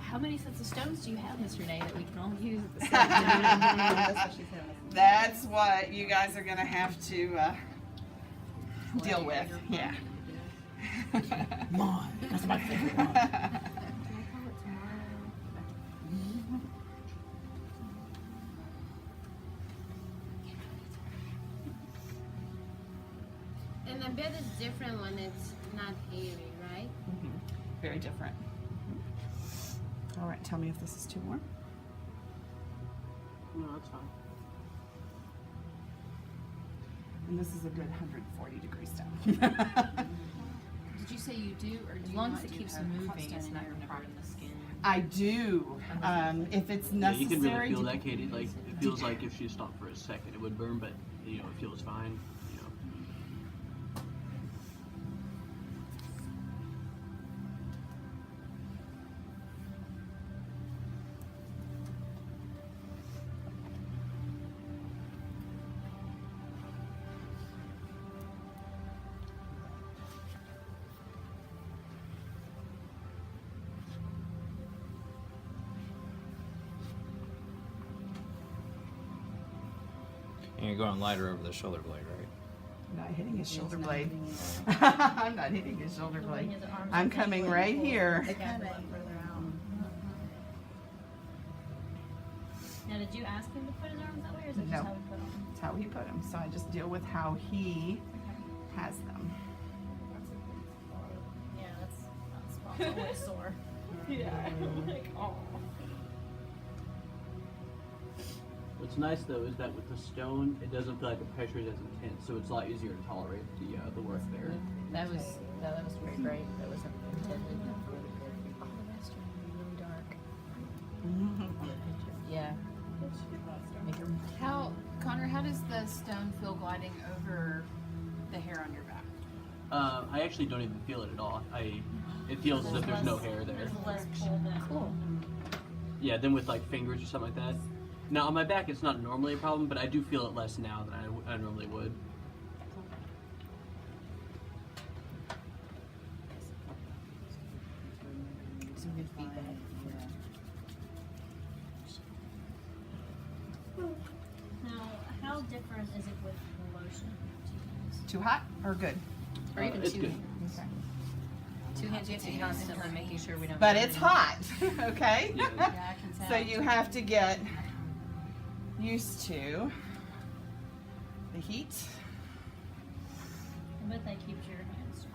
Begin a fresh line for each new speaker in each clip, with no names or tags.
How many sets of stones do you have, Miss Renee, that we can all use at the same
That's
time?
what she's having.
That's what you guys are gonna have to deal with. Yeah.
Mine. That's my favorite one.
Can I call it tomorrow?
And I bet it's different when it's not hairy, right?
Very different. All right, tell me if this is too warm.
No, that's fine.
And this is a good 140-degree stone.
Did you say you do, or do
As
you
long
not
as it
do
keeps
have hot
moving,
stone
it's
in
not
there
gonna
whenever
burn the skin.
I do, if it's
Yeah, you can really
necessary.
feel that, Katie. Like, it feels like if she stopped for a second, it would burn, but, you know, it feels fine, you know.
And you're going lighter over the shoulder blade, right?
I'm not hitting his shoulder
not
blade.
hitting
I'm not hitting his shoulder blade. I'm coming right here.
It kind of.
Now, did you ask him to put his arms that way, or is it
No.
just how he put them?
That's how he put them. So I just deal with how he has them.
Yeah, that spot's always sore.
Yeah. Like, oh.
What's nice though is that with the stone, it doesn't feel like the pressure is as intense, so it's a lot easier to tolerate the work there.
That was pretty great. That was intended. Oh, the rest are really dark. Yeah. Make her
How, Connor, how does the stone feel gliding over the hair on your back?
I actually don't even feel it at all. It feels as if there's no hair there.
There's less pull than
Cool.
Yeah, then with like fingers or something like that. Now on my back, it's not normally a problem, but I do feel it less now than I normally would.
some good feedback.
Now, how different is it with the lotion?
Too hot or good?
Or even
It's
two
good.
hands. Two hands, you have to be constantly making sure we don't.
But
burn
it's
anything.
hot, okay?
Yeah.
Yeah, I can tell.
So you have to get used to the heat.
I bet that keeps your hands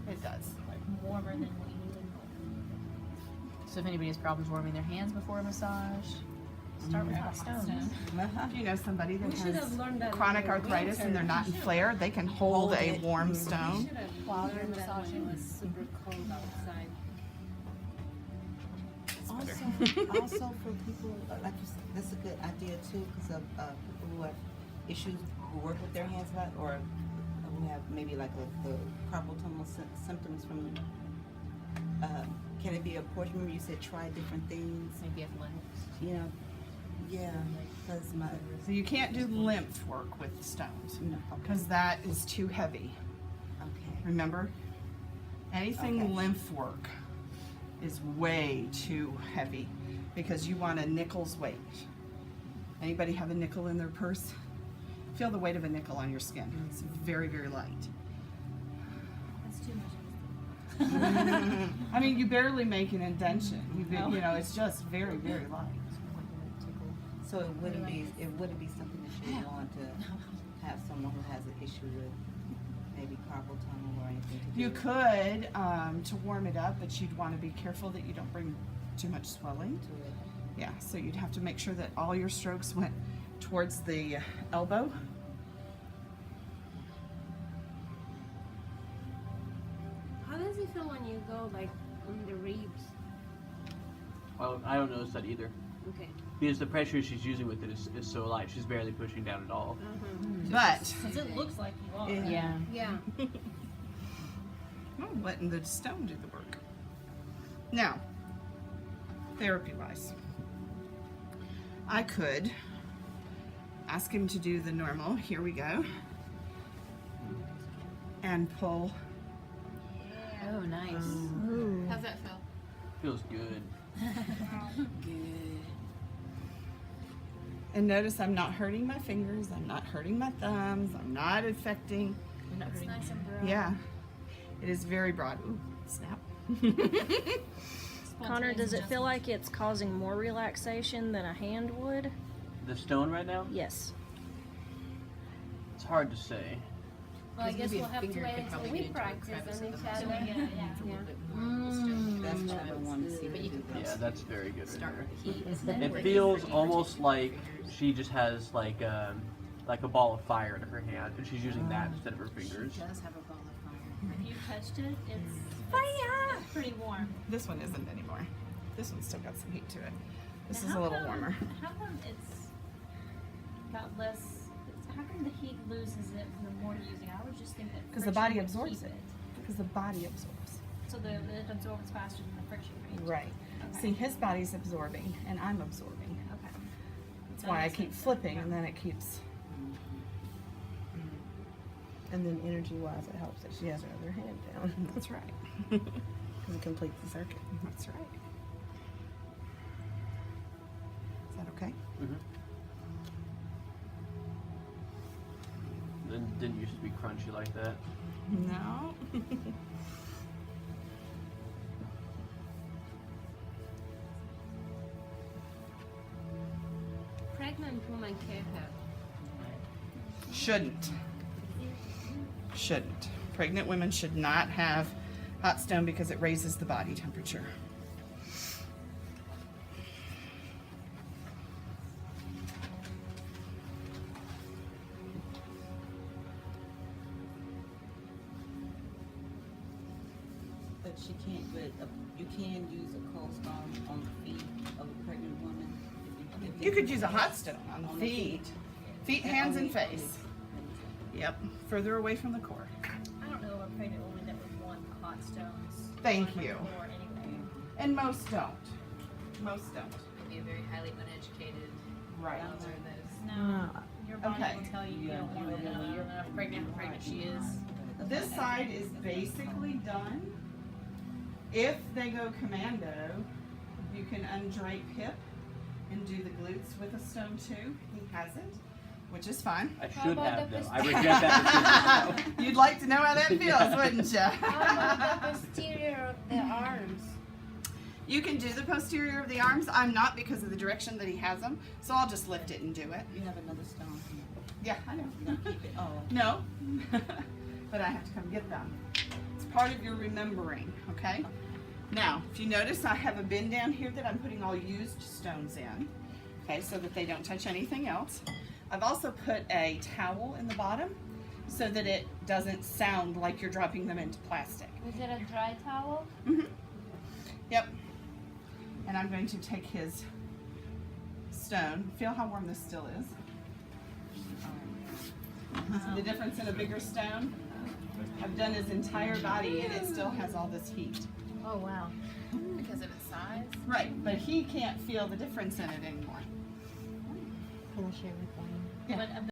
It does.
like warmer than what you would.
So if anybody has problems warming their hands before a massage, start with hot stones.
If you know somebody that
We should
has
have learned that.
chronic arthritis and they're not in flare, they can hold a warm stone.
While you're massaging, it was super cold outside.
Also for people, like you said, that's a good idea too, because of people who have issues, who work with their hands a lot, or who have maybe like the carpal tunnel symptoms from, can it be a portion? Remember you said try different things,
Maybe athletics.
you know? Yeah, because my,
So you can't do lymph work with stones
no,
because that is too heavy.
okay.
Remember? Anything
Okay.
lymph work is way too heavy because you want a nickel's weight. Anybody have a nickel in their purse? Feel the weight of a nickel on your skin. It's very, very light.
That's too much.
I mean, you barely make an indention. You know, it's just very, very light.
So it wouldn't be something that you would want to have someone who has an issue with maybe carpal tunnel or anything to do.
You could to warm it up, but you'd want to be careful that you don't bring too much swelling.
to it.
Yeah, so you'd have to make sure that all your strokes went towards the elbow.
How does it feel when you go like on the ribs?
Well, I don't notice that either.
Okay.
Because the pressure she's using with it is so light, she's barely pushing down at all.
But
Because it looks like you are.
Yeah.
Yeah.
Yeah.
I'm letting the stone do the work. Now, therapy-wise, I could ask him to do the normal. Here we go. And pull.
Oh, nice.
How's that feel?
Feels good.
Good.
And notice I'm not hurting my fingers, I'm not hurting my thumbs, I'm not affecting.
You're not
It's
hurting.
nice and broad.
Yeah, it is very broad. Ooh, snap.
Connor, does it feel like it's causing more relaxation than a hand would?
The stone right now?
Yes.
It's hard to say.
Well, I guess
maybe a
we'll have to
finger
wait
could
until
probably
we
get into a
practice
crevice
on
of
each
the
other.
muscle.
Yeah, yeah.
That's what I want to see.
But you can
Yeah, that's very good.
start
Right
with the heat. Isn't
there.
it?
It feels almost like she just has like a ball of fire in her hand, and she's using that instead of her fingers.
She does have a ball of fire.
If you touched it, it's pretty warm.
This one isn't anymore. This one's still got some heat to it. This
Now,
is a
how
little
come-
warmer.
How come it's got less? How come the heat loses it the more you're using it? I would just think that
'Cause the
friction
body
would
absorbs
keep
it. Because the body absorbs.
So it absorbs faster than the friction, right?
Right.
Okay.
See, his body's absorbing, and I'm absorbing.
Okay.
That's
That
why I
makes
keep
sense.
flipping,
Yeah.
and then it keeps.
And then energy-wise, it helps that she has her other hand down.
That's right.
Because it completes the circuit.
That's right. Is that okay?
Then didn't used to be crunchy like that.
No.
Pregnant woman can't have.
Shouldn't. Shouldn't. Pregnant women should not have hot stone because it raises the body temperature.
But she can't, you can use a cold stone on the feet of a pregnant woman. If
You could use a hot stone on the
On the
feet.
feet.
Feet, hands, and face. Yep. Further away from the core.
I don't know of a pregnant woman that would want hot stones.
Thank
on her
you.
floor anyway.
And most don't. Most don't.
Maybe a very highly uneducated.
Right.
Those are those.
No, your body
Okay.
will tell you you don't want it.
I don't know how pregnant she is.
This side is basically done. If they go commando, you can undrape hip and do the glutes with a stone too. He hasn't, which is fine.
I
How
should
about
have
the
though. I regret that decision.
You'd like to know how that feels, wouldn't you?
How about the posterior of the arms?
You can do the posterior of the arms. I'm not because of the direction that he has them, so I'll just lift it and do it.
You have another stone here.
Yeah, I know.
You gonna keep it, oh.
No, but I have to come get them. It's part of your remembering, okay? Now, if you notice, I have a bin down here that I'm putting all used stones in, okay, so that they don't touch anything else. I've also put a towel in the bottom so that it doesn't sound like you're dropping them into plastic.
Is it a dry towel?
Yep. And I'm going to take his stone. Feel how warm this still is. See the difference in a bigger stone? I've done his entire body and it still has all this heat.
Oh wow.
Because of its size.
Right, but he can't feel the difference in it anymore.
Can I share with one?
Yeah.
But